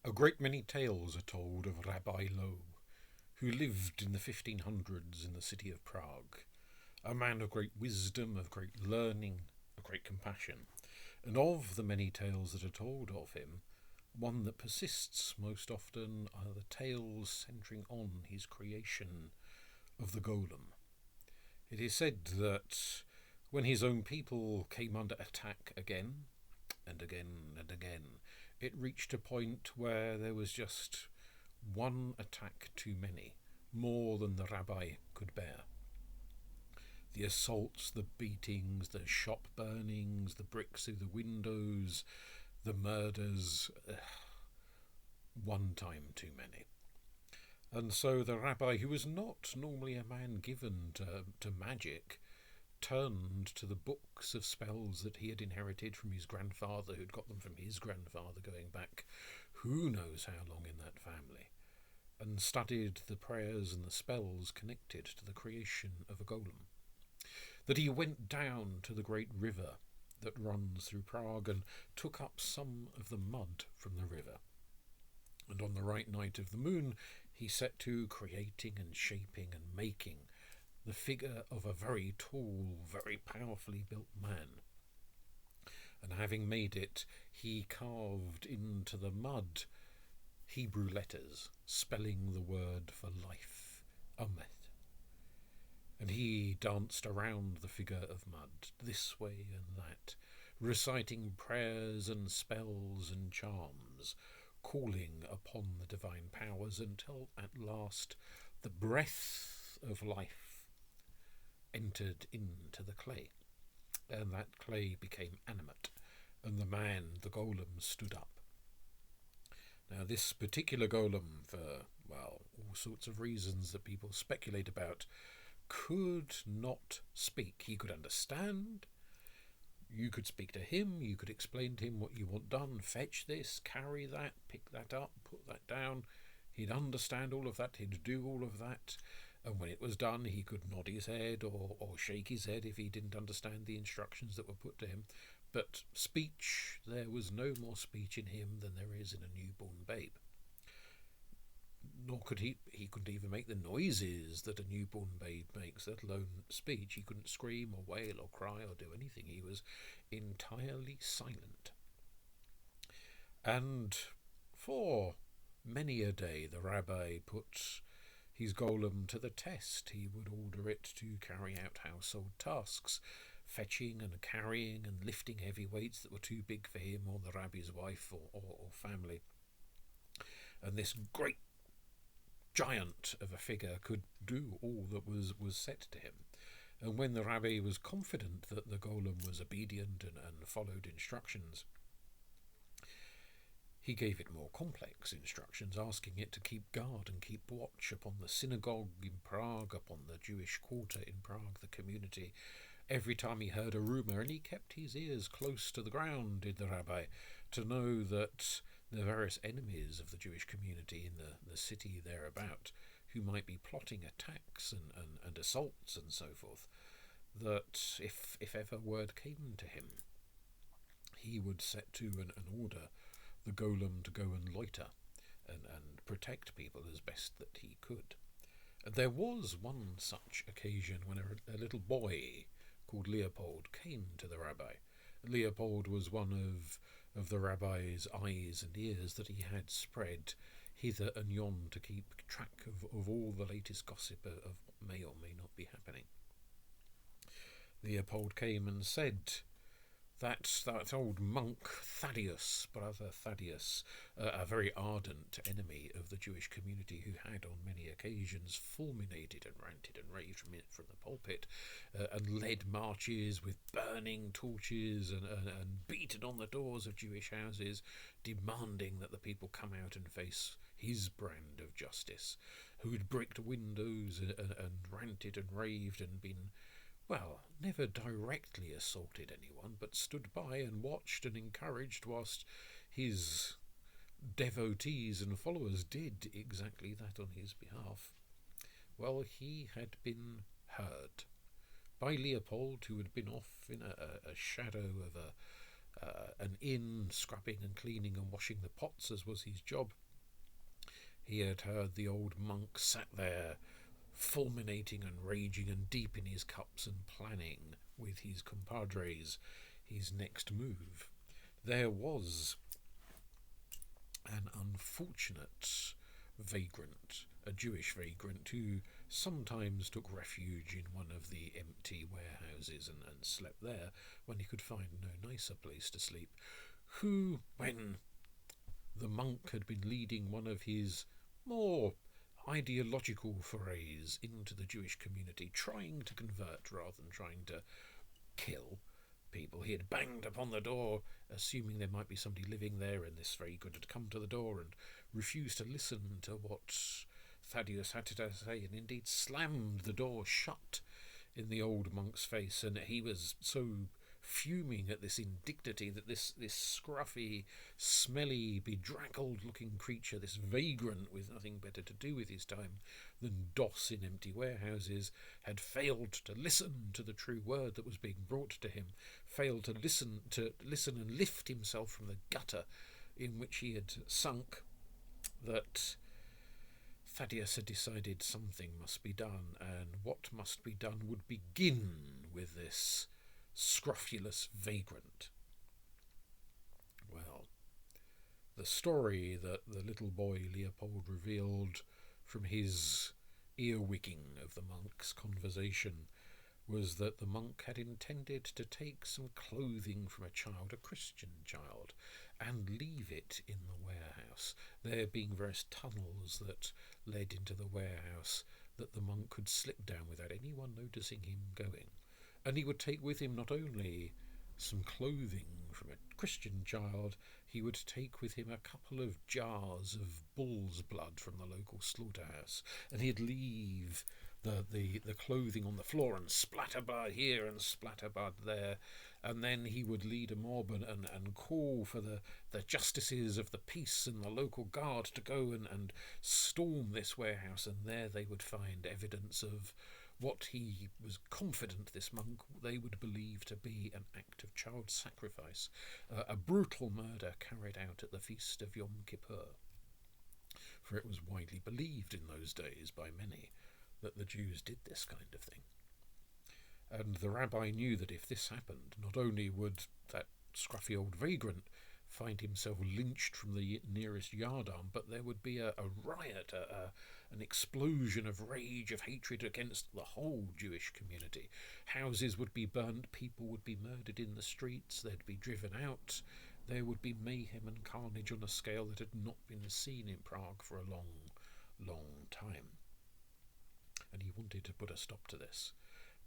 A great many tales are told of Rabbi Loeb, who lived in the 1500s in the city of Prague, a man of great wisdom, of great learning, of great compassion. And of the many tales that are told of him, one that persists most often are the tales centering on his creation of the Golem. It is said that when his own people came under attack again and again and again, it reached a point where there was just one attack too many, more than the rabbi could bear. The assaults, the beatings, the shop burnings, the bricks through the windows, the murders, one time too many. And so the rabbi, who was not normally a man given to magic, turned to the books of spells that he had inherited from his grandfather, who'd got them from his grandfather going back who knows how long in that family, and studied the prayers and the spells connected to the creation of a golem. That he went down to the great river that runs through Prague and took up some of the mud from the river. And on the right night of the moon, he set to creating and shaping and making the figure of a very tall, very powerfully built man. And having made it, he carved into the mud Hebrew letters, spelling the word for life, Amet. And he danced around the figure of mud, this way and that, reciting prayers and spells and charms, calling upon the divine powers until at last the breath of life entered into the clay, and that clay became animate, and the man, the golem, stood up. Now this particular golem, for, well, all sorts of reasons that people speculate about, could not speak. He could understand. You could speak to him, you could explain to him what you want done, fetch this, carry that, pick that up, put that down. He'd understand all of that, he'd do all of that, and when it was done he could nod his head or shake his head if he didn't understand the instructions that were put to him. But speech, there was no more speech in him than there is in a newborn babe. Nor could he couldn't even make the noises that a newborn babe makes, let alone speech. He couldn't scream or wail or cry or do anything. He was entirely silent. And for many a day the rabbi put his golem to the test. He would order it to carry out household tasks, fetching and carrying and lifting heavy weights that were too big for him or the rabbi's wife or family. And this great giant of a figure could do all that was set to him. And when the rabbi was confident that the golem was obedient and followed instructions, he gave it more complex instructions, asking it to keep guard and keep watch upon the synagogue in Prague, upon the Jewish quarter in Prague, the community, every time he heard a rumour, and he kept his ears close to the ground, did the rabbi, to know that the various enemies of the Jewish community in the city thereabout, who might be plotting attacks and assaults and so forth, that if ever word came to him, he would set to and order the golem to go and loiter and protect people as best that he could. And there was one such occasion when a little boy called Leopold came to the rabbi. Leopold was one of the rabbi's eyes and ears that he had spread hither and yon to keep track of all the latest gossip of what may or may not be happening. Leopold came and said that old monk Thaddeus, brother Thaddeus, a very ardent enemy of the Jewish community who had on many occasions fulminated and ranted and raved from the pulpit and led marches with burning torches and beaten on the doors of Jewish houses, demanding that the people come out and face his brand of justice, who had bricked windows and ranted and raved and been, well, never directly assaulted anyone, but stood by and watched and encouraged whilst his devotees and followers did exactly that on his behalf. Well, he had been heard by Leopold, who had been off in a shadow an inn, scrubbing and cleaning and washing the pots, as was his job. He had heard the old monk sat there, fulminating and raging and deep in his cups and planning with his compadres his next move. There was an unfortunate vagrant, a Jewish vagrant, who sometimes took refuge in one of the empty warehouses and slept there when he could find no nicer place to sleep, who, when the monk had been leading one of his more ideological forays into the Jewish community, trying to convert rather than trying to kill people, he had banged upon the door, assuming there might be somebody living there, and this vagrant had come to the door and refused to listen to what Thaddeus had to say, and indeed slammed the door shut in the old monk's face. And he was so fuming at this indignity that this scruffy, smelly, bedraggled-looking creature, this vagrant with nothing better to do with his time than doss in empty warehouses, had failed to listen to the true word that was being brought to him, failed to listen and lift himself from the gutter in which he had sunk, that Thaddeus had decided something must be done, and what must be done would begin with this scrofulous vagrant. Well, the story that the little boy Leopold revealed from his earwigging of the monk's conversation was that the monk had intended to take some clothing from a child, a Christian child, and leave it in the warehouse, there being various tunnels that led into the warehouse that the monk could slip down without anyone noticing him going. And he would take with him not only some clothing from a Christian child, he would take with him a couple of jars of bull's blood from the local slaughterhouse, and he'd leave the clothing on the floor and splatter blood here and splatter blood there, and then he would lead a mob and call for the justices of the peace and the local guard to go and storm this warehouse, and there they would find evidence of what he was confident, this monk, they would believe to be an act of child sacrifice, a brutal murder carried out at the feast of Yom Kippur. For it was widely believed in those days by many that the Jews did this kind of thing. And the rabbi knew that if this happened, not only would that scruffy old vagrant find himself lynched from the nearest yardarm, but there would be a riot, an explosion of rage, of hatred against the whole Jewish community. Houses would be burnt, people would be murdered in the streets, they'd be driven out. There would be mayhem and carnage on a scale that had not been seen in Prague for a long, long time. And he wanted to put a stop to this.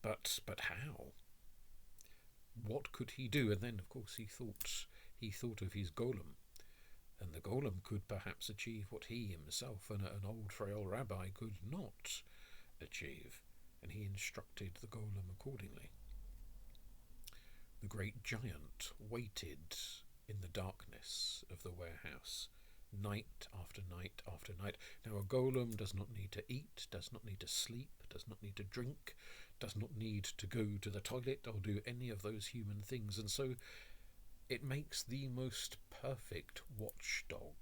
But how? What could he do? And then, of course, he thought of his golem. And the golem could perhaps achieve what he himself, an old frail rabbi, could not achieve. And he instructed the golem accordingly. The great giant waited in the darkness of the warehouse, night after night after night. Now, a golem does not need to eat, does not need to sleep, does not need to drink, does not need to go to the toilet or do any of those human things, and so it makes the most perfect watchdog,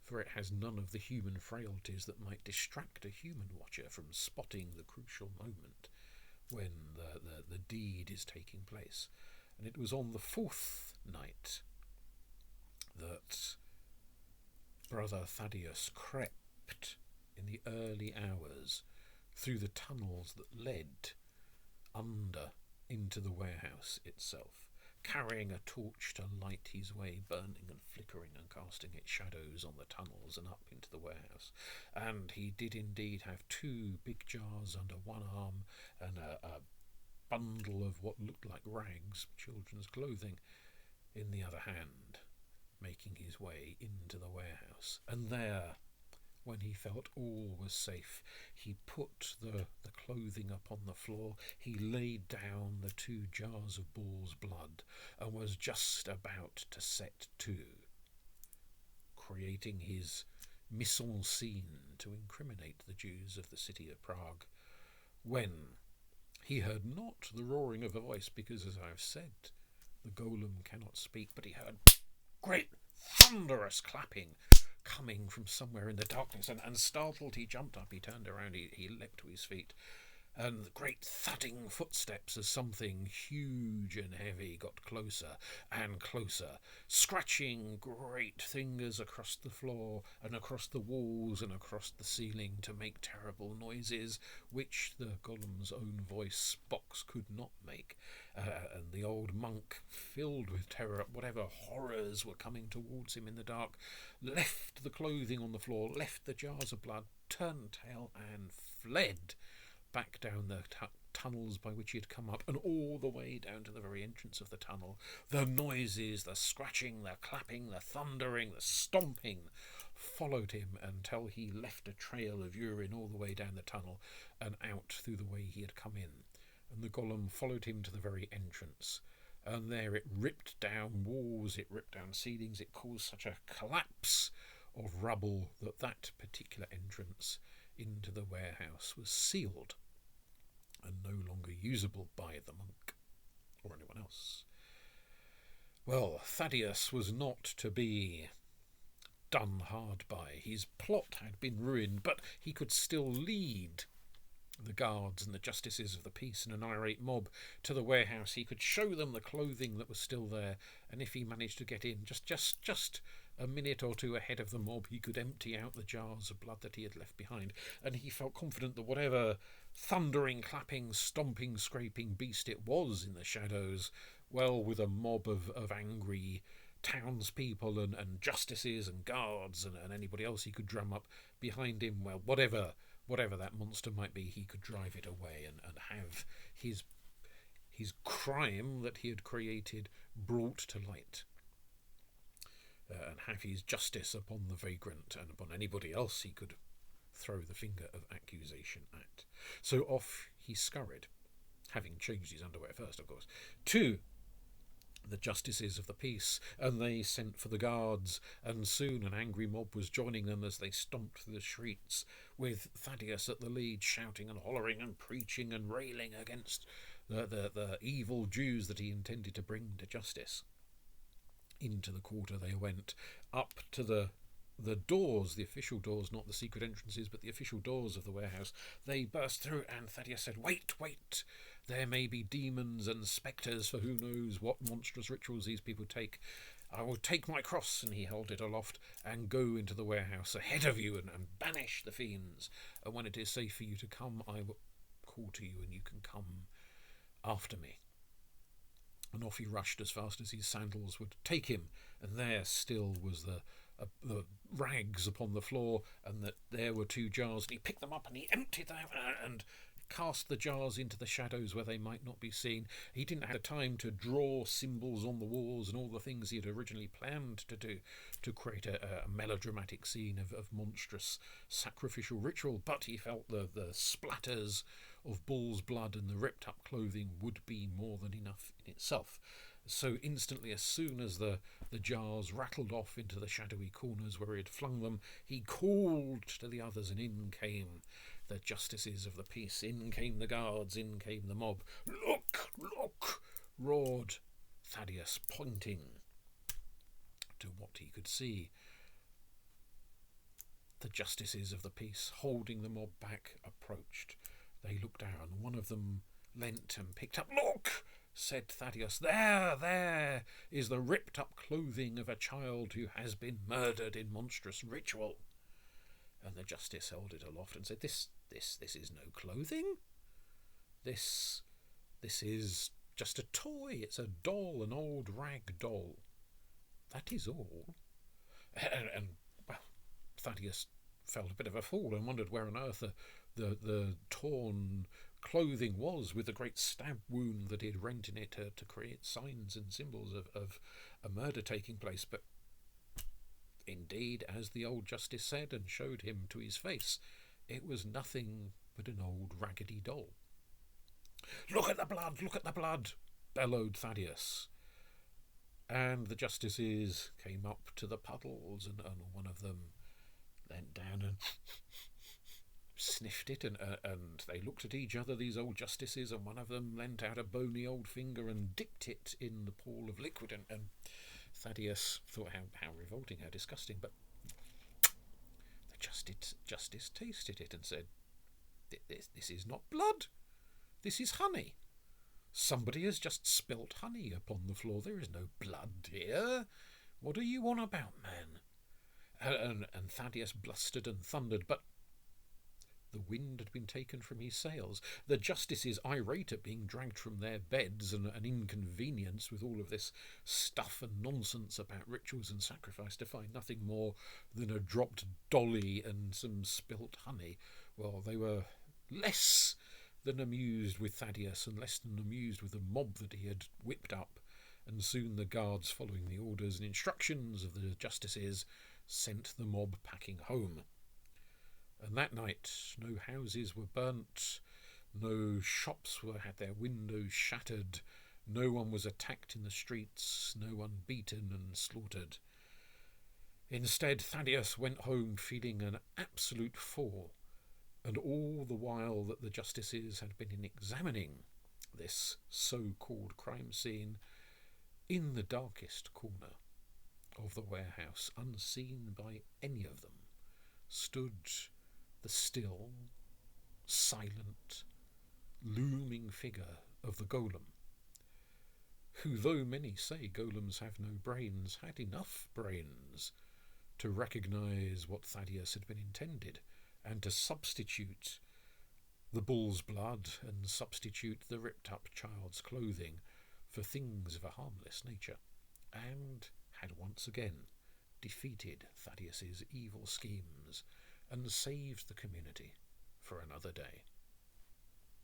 for it has none of the human frailties that might distract a human watcher from spotting the crucial moment when the deed is taking place. And it was on the fourth night that Brother Thaddeus crept in the early hours through the tunnels that led under into the warehouse itself, carrying a torch to light his way, burning and flickering and casting its shadows on the tunnels and up into the warehouse. And he did indeed have 2 big jars under one arm and a bundle of what looked like rags, children's clothing, in the other hand, making his way into the warehouse. And there, when he felt all was safe, he put the clothing up on the floor, he laid down the 2 jars of bull's blood, and was just about to set to, creating his mise en scene to incriminate the Jews of the city of Prague, when he heard not the roaring of a voice, because, as I have said, The golem cannot speak, but he heard great thunderous clapping coming from somewhere in the darkness, and startled, he jumped up, he turned around, he leapt to his feet, and great thudding footsteps as something huge and heavy got closer and closer, scratching great fingers across the floor and across the walls and across the ceiling to make terrible noises which the golem's own voice box could not make. And the old monk, filled with terror at whatever horrors were coming towards him in the dark, left the clothing on the floor, left the jars of blood, turned tail and fled back down the tunnels by which he had come up, and all the way down to the very entrance of the tunnel. The noises, the scratching, the clapping, the thundering, the stomping followed him until he left a trail of urine all the way down the tunnel and out through the way he had come in. And the golem followed him to the very entrance, and there it ripped down walls, it ripped down ceilings, it caused such a collapse of rubble that particular entrance into the warehouse was sealed and no longer usable by the monk or anyone else. Well, Thaddeus was not to be done hard by. His plot had been ruined, but he could still lead the guards and the justices of the peace and an irate mob to the warehouse. He could show them the clothing that was still there, and if he managed to get in just a minute or two ahead of the mob, he could empty out the jars of blood that he had left behind, and he felt confident that whatever thundering, clapping, stomping, scraping beast it was in the shadows, well, with a mob of angry townspeople and justices and guards and anybody else he could drum up behind him, well, whatever that monster might be, he could drive it away and have his crime that he had created brought to light. And have his justice upon the vagrant and upon anybody else he could throw the finger of accusation at. So off he scurried, having changed his underwear first, of course, to the justices of the peace, and they sent for the guards, and soon an angry mob was joining them as they stomped through the streets, with Thaddeus at the lead, shouting and hollering and preaching and railing against the evil Jews that he intended to bring to justice. Into the quarter they went, up to the doors, the official doors, not the secret entrances, but the official doors of the warehouse. They burst through, and Thaddeus said, "Wait, there may be demons and spectres, for who knows what monstrous rituals these people take. I will take my cross," and he held it aloft, "and go into the warehouse ahead of you and banish the fiends. And when it is safe for you to come, I will call to you, and you can come after me." And off he rushed as fast as his sandals would take him, and there still was the rags upon the floor, and that there were 2 jars, and he picked them up and he emptied them and cast the jars into the shadows where they might not be seen. He didn't have time to draw symbols on the walls and all the things he had originally planned to do to create a melodramatic scene of monstrous sacrificial ritual, but he felt the splatters of bull's blood and the ripped up clothing would be more than enough in itself. So instantly, as soon as the jars rattled off into the shadowy corners where he had flung them, he called to the others, and in came the justices of the peace, in came the guards, in came the mob. "Look, look!" roared Thaddeus, pointing to what he could see. The justices of the peace, holding the mob back, approached. They looked down. One of them leant and picked up. "Look!" said Thaddeus. There is the ripped up clothing of a child who has been murdered in monstrous ritual." And the justice held it aloft and said, This is no clothing. This is just a toy. It's a doll, an old rag doll. That is all." And well, Thaddeus felt a bit of a fool and wondered where on earth the torn clothing was, with the great stab wound that he had rent in it to create signs and symbols of a murder taking place. But indeed, as the old justice said and showed him to his face, it was nothing but an old raggedy doll. "Look at the blood! Look at the blood!" bellowed Thaddeus. And the justices came up to the puddles, and one of them leant down and sniffed it, and they looked at each other, these old justices, and one of them leant out a bony old finger and dipped it in the pool of liquid, and Thaddeus thought how revolting, how disgusting, but the justice tasted it and said, this is not blood, this is honey. Somebody has just spilt honey upon the floor. There is no blood here. What are you on about, man? And Thaddeus blustered and thundered, but the wind had been taken from his sails. The justices, irate at being dragged from their beds and an inconvenience with all of this stuff and nonsense about rituals and sacrifice, to find nothing more than a dropped dolly and some spilt honey, well, they were less than amused with Thaddeus and less than amused with the mob that he had whipped up, and soon the guards, following the orders and instructions of the justices, sent the mob packing home. And that night no houses were burnt, no shops had their windows shattered, no one was attacked in the streets, no one beaten and slaughtered. Instead, Thaddeus went home feeling an absolute fool, and all the while that the justices had been examining this so-called crime scene, in the darkest corner of the warehouse, unseen by any of them, stood the still, silent, looming figure of the golem, who, though many say golems have no brains, had enough brains to recognise what Thaddeus had been intended, and to substitute the bull's blood and substitute the ripped-up child's clothing for things of a harmless nature, and had once again defeated Thaddeus's evil schemes and saved the community for another day.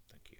Thank you.